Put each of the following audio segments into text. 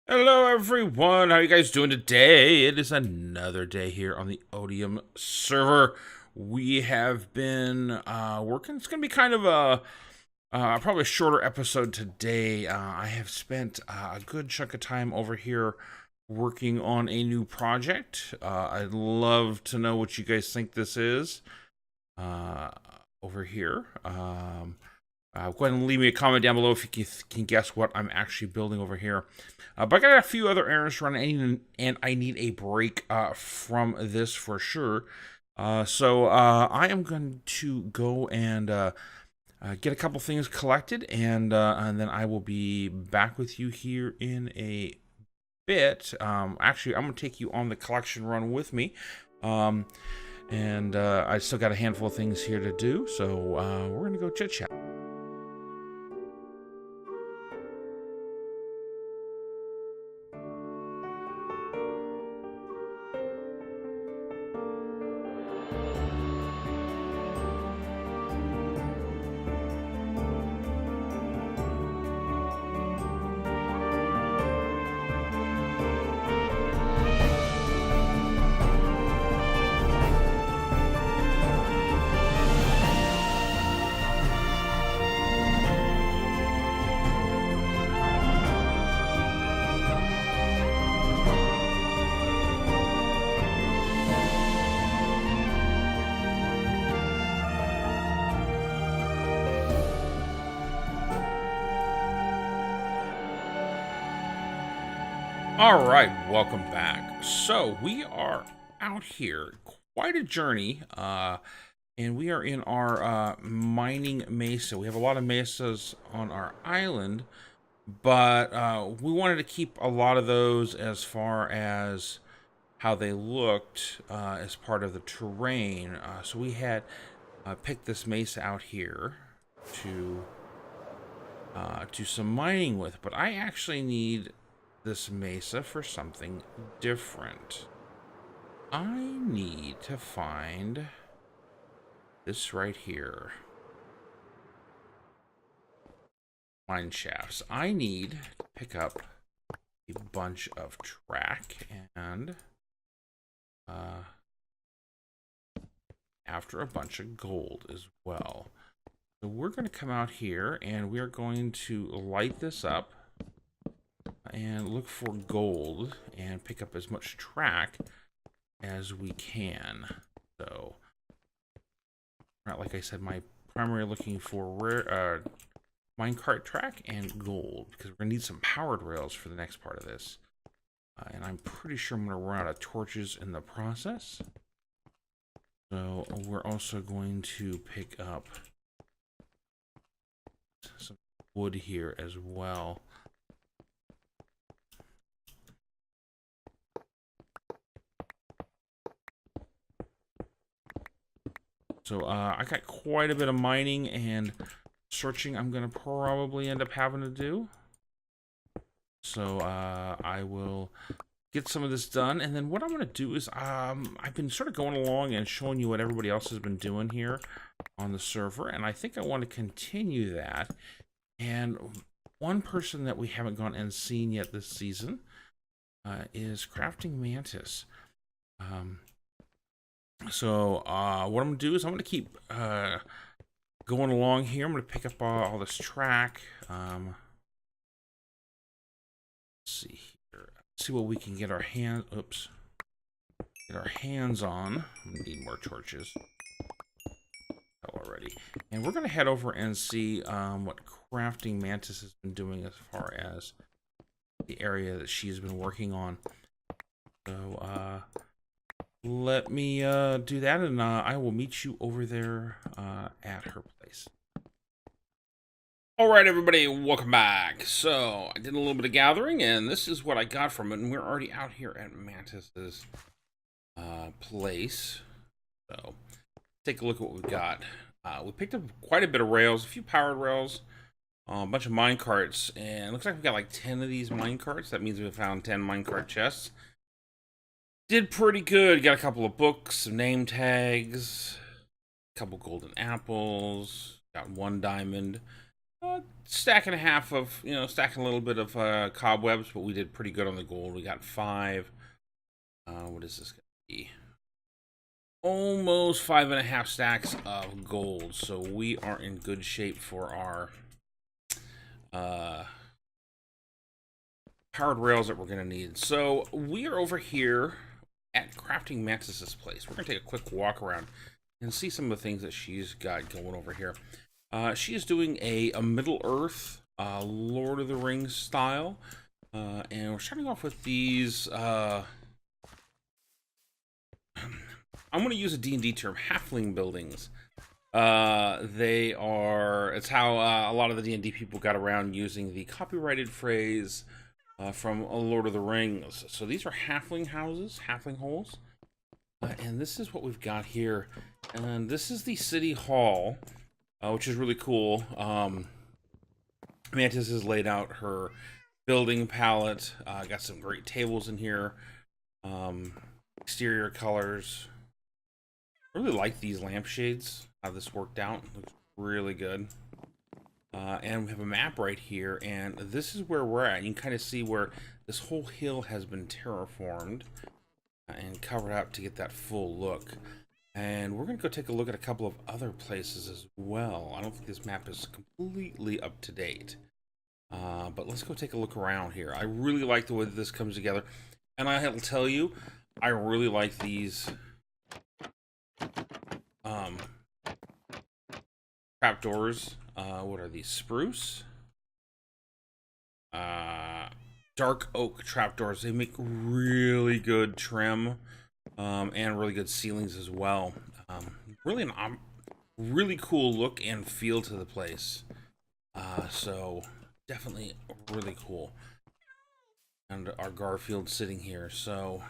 Hello everyone, how are you guys doing today? It is another day here on the Otium server. We have been working. It's going to be kind of a probably a shorter episode today. I have spent a good chunk of time over here working on a new project. I'd love to know what you guys think this is uh, over here. Go ahead and leave me a comment down below if you can guess what I'm actually building over here. But I got a few other errands to run, and I need a break from this for sure. So I am going to go and get a couple things collected, and then I will be back with you here in a bit. Actually, I'm going to take you on the collection run with me. And I still got a handful of things here to do, so we're going to go chit-chat. All right, welcome back. So we are out here, quite a journey, and we are in our mining mesa. We have a lot of mesas on our island, but we wanted to keep a lot of those as far as how they looked as part of the terrain. So we had picked this mesa out here to do some mining with, but I actually need this mesa for something different. I need to find this right here. Mine shafts. I need to pick up a bunch of track and after a bunch of gold as well. So we're going to come out here and we're going to light this up and look for gold and pick up as much track as we can. So, like I said, my primary looking for rare minecart track and gold, because we're gonna need some powered rails for the next part of this. And I'm pretty sure I'm gonna run out of torches in the process. So we're also going to pick up some wood here as well. So I got quite a bit of mining and searching I'm going to probably end up having to do. So I will get some of this done. And then what I'm going to do is I've been sort of going along and showing you what everybody else has been doing here on the server. And I think I want to continue that. And one person that we haven't gone and seen yet this season is CraftingMantis. So what I'm gonna do is I'm gonna keep going along here. I'm gonna pick up all this track. Let's see here. See what we can get our hands. Oops. Get our hands on. We need more torches. Already. And we're gonna head over and see what CraftingMantis has been doing as far as the area that she's been working on. So let me do that, and I will meet you over there at her place. All right, everybody, welcome back. So I did a little bit of gathering, and this is what I got from it. And we're already out here at Mantis's place. So take a look at what we've got. We picked up quite a bit of rails, a few powered rails, a bunch of mine carts, and it looks like we've got like 10 of these mine carts. That means we found 10 minecart chests. Did pretty good. Got a couple of books, some name tags, a couple golden apples, got 1 diamond. Stack and a half of, stacking a little bit of cobwebs, but we did pretty good on the gold. We got 5. What is this going to be? Almost 5.5 stacks of gold. So we are in good shape for our powered rails that we're going to need. So we are over here at CraftingMantis' place. We're going to take a quick walk around and see some of the things that she's got going over here. She is doing a Middle Earth Lord of the Rings style. And we're starting off with these... I'm going to use a D&D term, halfling buildings. They are... It's how a lot of the D&D people got around using the copyrighted phrase from Lord of the Rings. So these are halfling houses, halfling holes. And this is what we've got here. And this is the City Hall, which is really cool. Mantis has laid out her building palette. Got some great tables in here. Exterior colors. I really like these lampshades, how this worked out. Looks really good. And we have a map right here, and this is where we're at. You can kind of see where this whole hill has been terraformed and covered up to get that full look. And we're going to go take a look at a couple of other places as well. I don't think this map is completely up to date. But let's go take a look around here. I really like the way that this comes together. And I will tell you, I really like these trapdoors. What are these? Spruce? Dark oak trapdoors. They make really good trim and really good ceilings as well. Really cool look and feel to the place. So definitely really cool. And our Garfield sitting here. So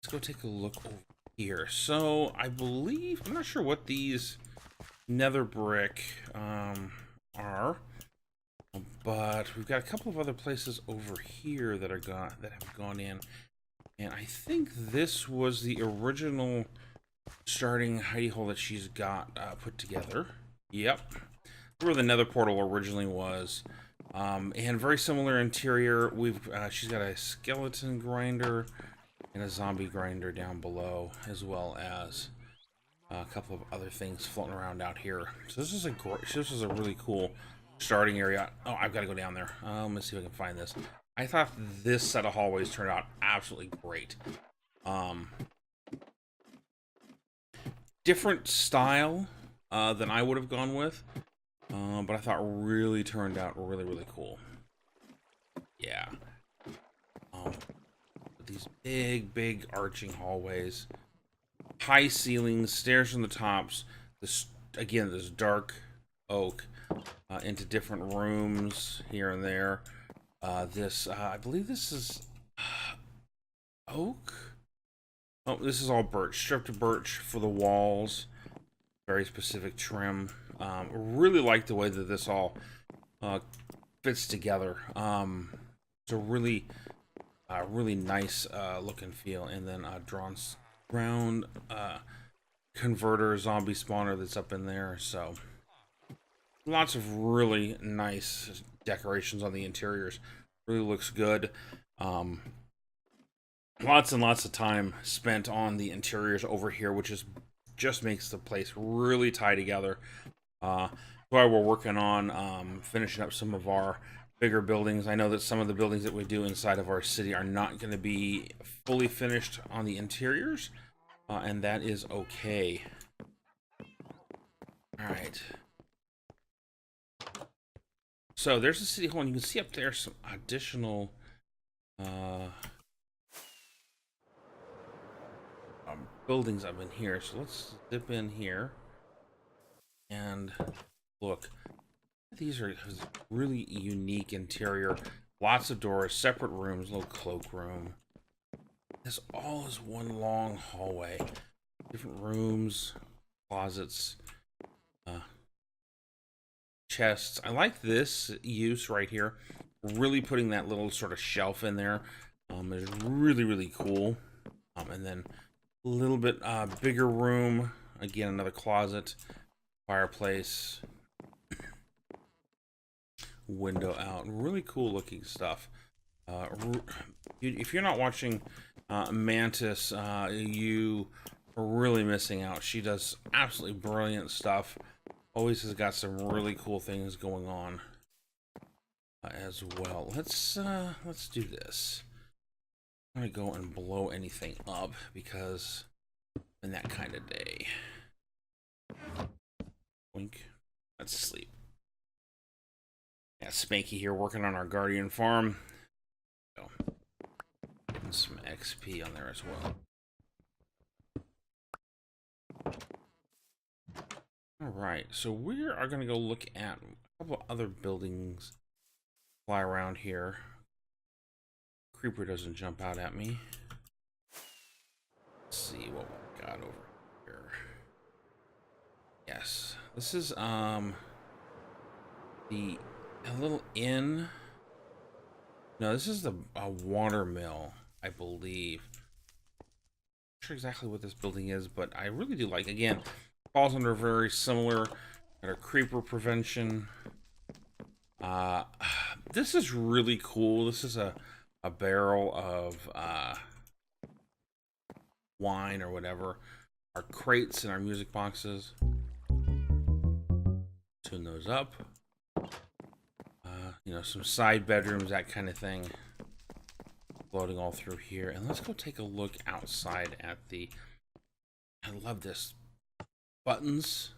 let's go take a look over here. So I believe, I'm not sure what these nether brick are, but we've got a couple of other places over here that have gone in, and I think this was the original starting hidey hole that she's got put together. Yep, where the nether portal originally was. And very similar interior. She's got a skeleton grinder and a zombie grinder down below, as well as a couple of other things floating around out here. So this is a really cool starting area. Oh, I've got to go down there. Let me see if I can find this. I thought this set of hallways turned out absolutely great. Different style than I would have gone with, but I thought really turned out really cool. Yeah. These big arching hallways, high ceilings, stairs from the tops. This dark oak into different rooms here and there. I believe this is oak. Oh, this is all birch, stripped birch for the walls. Very specific trim. Really like the way that this all fits together. It's a really nice look and feel. And then ground converter zombie spawner that's up in there. So lots of really nice decorations on the interiors. Really looks good. Lots and lots of time spent on the interiors over here, which just makes the place really tie together. While we're working on finishing up some of our bigger buildings. I know that some of the buildings that we do inside of our city are not going to be fully finished on the interiors, and that is okay. Alright. So there's the city hall, and you can see up there some additional buildings up in here. So let's zip in here and look. These are really unique interior. Lots of doors, separate rooms, little cloak room. This all is one long hallway. Different rooms, closets, chests. I like this use right here. Really putting that little sort of shelf in there is really cool. And then a little bit bigger room. Again, another closet, fireplace, window out. Really cool looking stuff. If you're not watching Mantis, you are really missing out. She does absolutely brilliant stuff. Always has got some really cool things going on as well. Let's do this. I'm gonna go and blow anything up because I'm in that kind of day. Wink. Let's sleep. Yeah, Spanky here working on our Guardian farm. So, getting some XP on there as well. Alright, so we are going to go look at a couple of other buildings fly around here. Creeper doesn't jump out at me. Let's see what we got over here. Yes, this is a little inn. No, this is a water mill, I believe. Not sure exactly what this building is, but I really do like, again, falls under very similar kind of creeper prevention. This is really cool. This is a barrel of wine or whatever. Our crates and our music boxes. Tune those up. You know, some side bedrooms, that kind of thing. Floating all through here. And let's go take a look outside at the... I love this. Buttons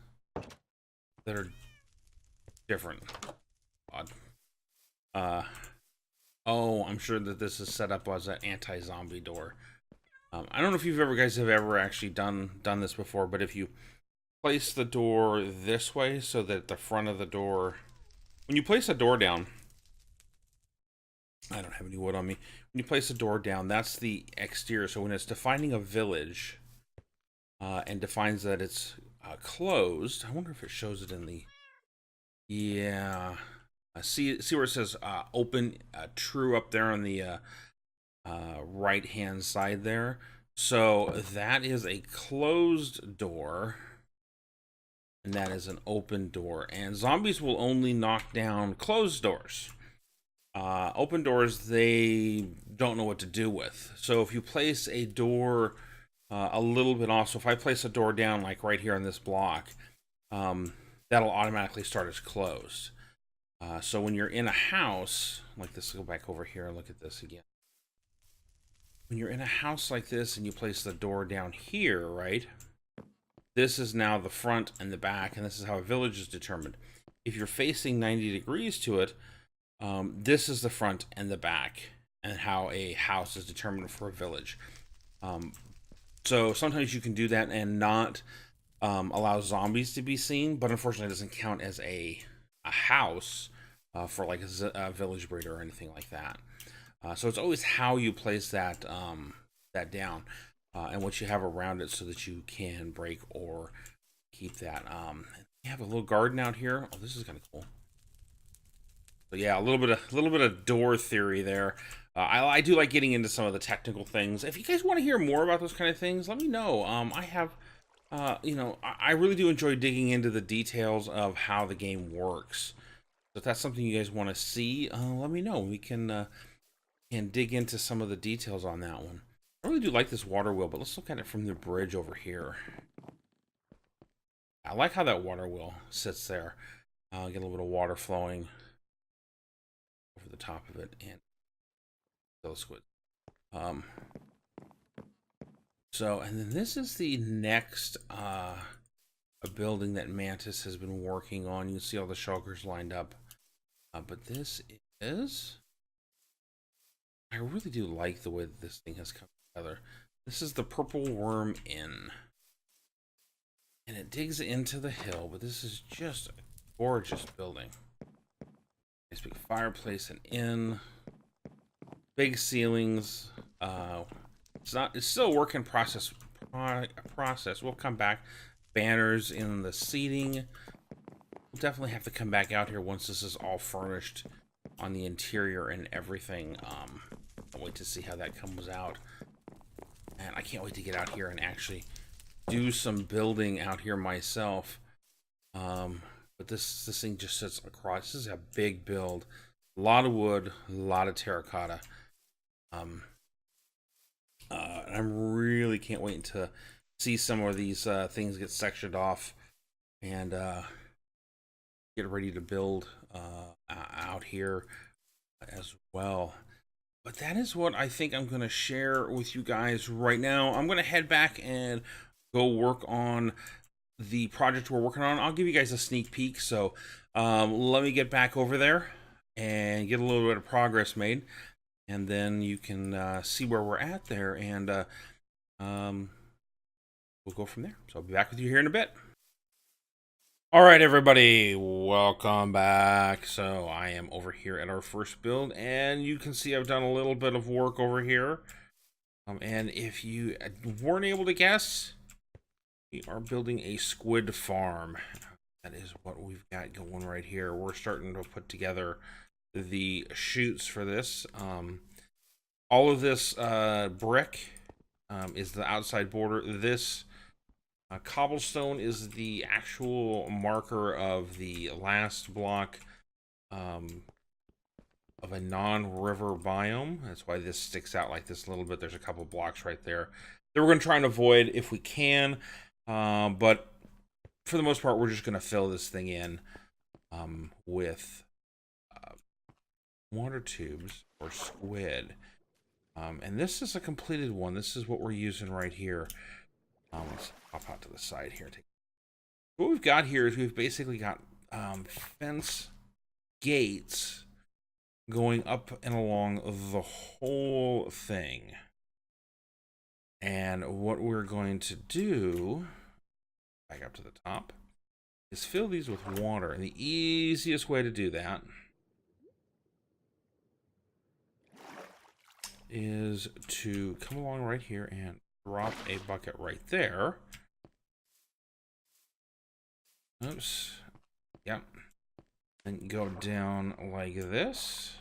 that are different. Odd. Oh, I'm sure that this is set up as an anti-zombie door. I don't know if you guys have ever actually done this before, but if you place the door this way so that the front of the door... When you place a door down... I don't have any wood on me. When you place a door down, that's the exterior. So when it's defining a village and defines that it's closed, I wonder if it shows it in the... Yeah. See where it says open true up there on the right hand side there. So that is a closed door. And that is an open door. And zombies will only knock down closed doors. Open doors, they don't know what to do with. So if you place a door a little bit off, so if I place a door down like right here on this block, that'll automatically start as closed. So when you're in a house, like this, go back over here and look at this again. When you're in a house like this and you place the door down here, right? This is now the front and the back, and this is how a village is determined. If you're facing 90 degrees to it, this is the front and the back, and how a house is determined for a village. So sometimes you can do that and not allow zombies to be seen, but unfortunately it doesn't count as a house for like a village breeder or anything like that. So it's always how you place that that down and what you have around it so that you can break or keep that. You have a little garden out here. Oh, this is kind of cool. So yeah, a little bit of door theory there. I do like getting into some of the technical things. If you guys want to hear more about those kind of things, let me know. I have, you know, I really do enjoy digging into the details of how the game works. So if that's something you guys want to see, let me know. We can dig into some of the details on that one. I really do like this water wheel, but let's look at it from the bridge over here. I like how that water wheel sits there. Get a little bit of water flowing over the top of it, and those squid. So, and then this is the next a building that Mantis has been working on. You can see all the shulkers lined up. But this is... I really do like the way that this thing has come together. This is the Purple Worm Inn. And it digs into the hill, but this is just a gorgeous building. Nice big fireplace and inn. Big ceilings. It's still a work in process. We'll come back. Banners in the seating. We'll definitely have to come back out here once this is all furnished on the interior and everything. I'll wait to see how that comes out. And I can't wait to get out here and actually do some building out here myself. But But this thing just sits across. This is a big build. A lot of wood, a lot of terracotta. And I'm really can't wait to see some of these things get sectioned off and get ready to build out here as well. But that is what I think I'm going to share with you guys right now. I'm going to head back and go work on the project we're working on. I'll give you guys a sneak peek. So let me get back over there and get a little bit of progress made. And then you can see where we're at there. And we'll go from there. So I'll be back with you here in a bit. All right, everybody, welcome back. So I am over here at our first build, and you can see I've done a little bit of work over here. And if you weren't able to guess, we are building a squid farm. That is what we've got going right here. We're starting to put together the chutes for this. All of this brick is the outside border. This cobblestone is the actual marker of the last block of a non-river biome. That's why this sticks out like this a little bit. There's a couple blocks right there that we're going to try and avoid if we can. But for the most part, we're just going to fill this thing in with water tubes or squid. And this is a completed one. This is what we're using right here. Let's pop out to the side here. What we've got here is we've basically got fence gates going up and along the whole thing. And what we're going to do, back up to the top, is fill these with water. And the easiest way to do that is to come along right here and drop a bucket right there. Oops. Yep. And go down like this.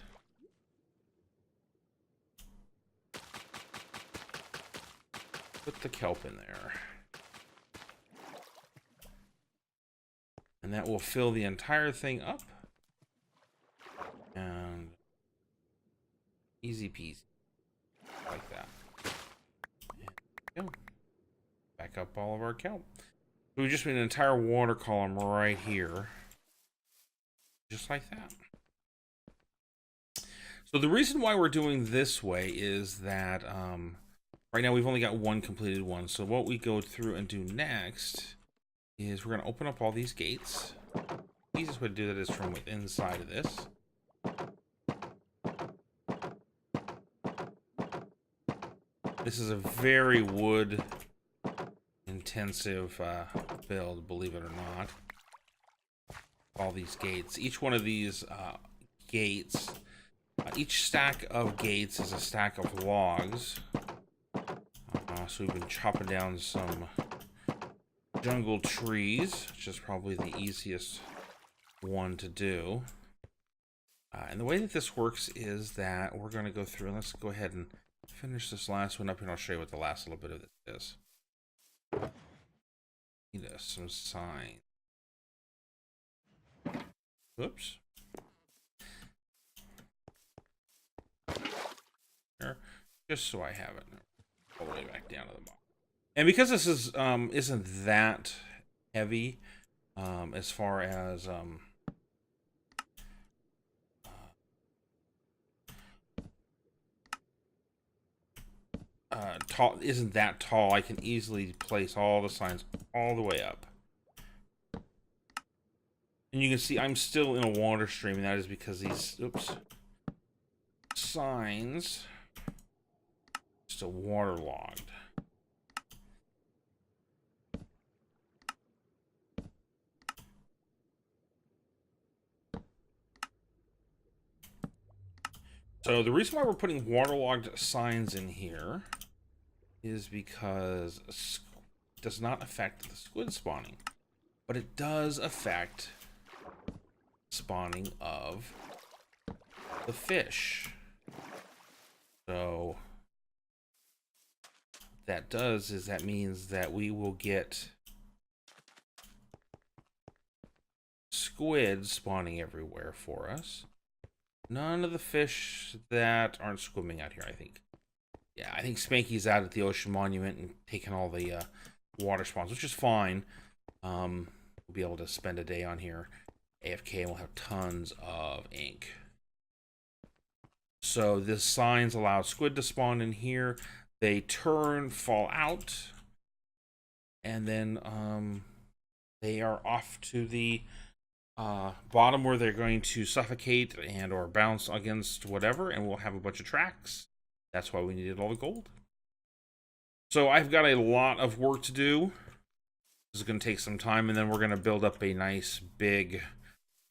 Put the kelp in there. And that will fill the entire thing up. And easy peasy. Like that. Go. Back up all of our kelp. So we just made an entire water column right here. Just like that. So the reason why we're doing this way is that right now we've only got one completed one. So what we go through and do next is we're going to open up all these gates. The easiest way to do that is from inside of this. This is a very wood intensive build, believe it or not. All these gates. Each one of these gates, each stack of gates is a stack of logs. So we've been chopping down some jungle trees, which is probably the easiest one to do. And the way that this works is that we're going to go through, and let's go ahead and finish this last one up, and I'll show you what the last little bit of this is. Need some sign. Oops. There. Just so I have it all the way back down to the bottom. And because this is isn't that heavy as far as tall, isn't that tall, I can easily place all the signs all the way up. And you can see I'm still in a water stream, and that is because these signs still waterlogged. So the reason why we're putting waterlogged signs in here is because it does not affect the squid spawning, but it does affect spawning of the fish. So what that does is that means that we will get squid spawning everywhere for us. None of the fish that aren't swimming out here, I think. Yeah, I think Spanky's out at the Ocean Monument and taking all the water spawns, which is fine. We'll be able to spend a day on here AFK, and we'll have tons of ink. So this signs allow squid to spawn in here. They turn, fall out, and then they are off to the bottom where they're going to suffocate and or bounce against whatever, and we'll have a bunch of tracks. That's why we needed all the gold. So I've got a lot of work to do. This is going to take some time, and then we're going to build up a nice big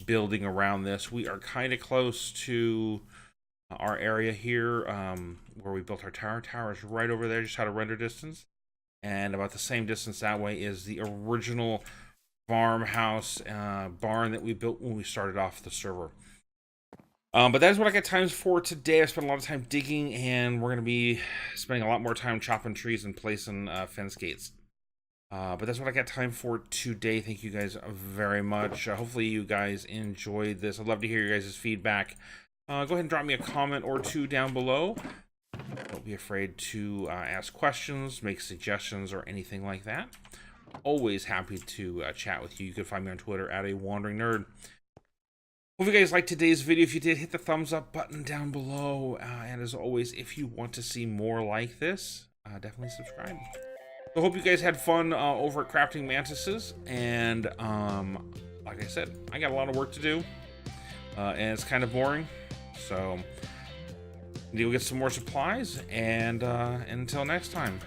building around this. We are kind of close to our area here where we built our tower. Tower is right over there, just out of render distance. And about the same distance that way is the original farmhouse barn that we built when we started off the server. But that is what I got time for today. I spent a lot of time digging, and we're going to be spending a lot more time chopping trees and placing fence gates. But that's what I got time for today. Thank you guys very much. Hopefully you guys enjoyed this. I'd love to hear your guys' feedback. Go ahead and drop me a comment or two down below. Don't be afraid to ask questions, make suggestions, or anything like that. Always happy to chat with you. You can find me on Twitter at @WanderingNerd. Hope you guys liked today's video. If you did, hit the thumbs up button down below. And as always, if you want to see more like this, definitely subscribe. So hope you guys had fun over at CraftingMantis. And like I said, I got a lot of work to do. And it's kind of boring. So need to get some more supplies. And until next time.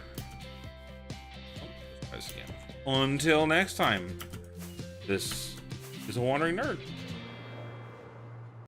Until next time, this is a Wandering Nerd.